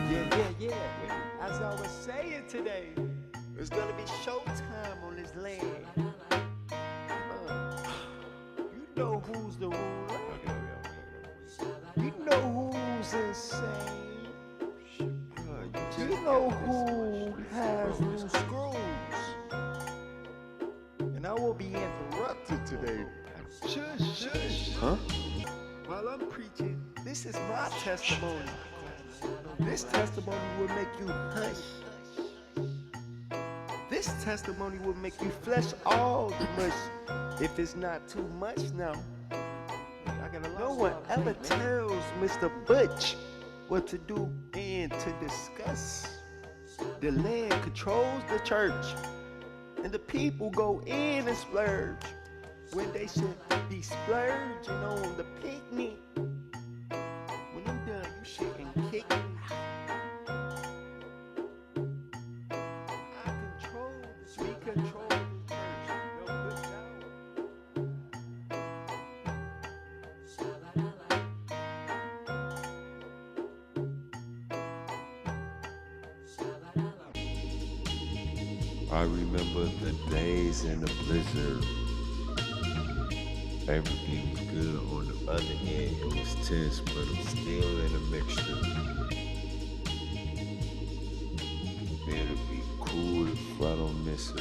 Yeah. As I was saying today, it's gonna be showtime on this land. You know who's the ruler. You know who's insane. You know who has loose screws. And I will be interrupted today. Shush. Huh? While I'm preaching, this is my testimony. This testimony will make you hush. This testimony will make you flesh all the mush. If it's not too much now. No one ever tells Mr. Butch what to do and to discuss. The land controls the church, and the people go in and splurge when they should be splurging on the picnic. When I'm done, you shouldn't kick me. We control the church. No good I remember the days in the blizzard. Everything was good. On the other hand, it was tense, but I'm still in a mixture. It'll be cool if I don't miss her.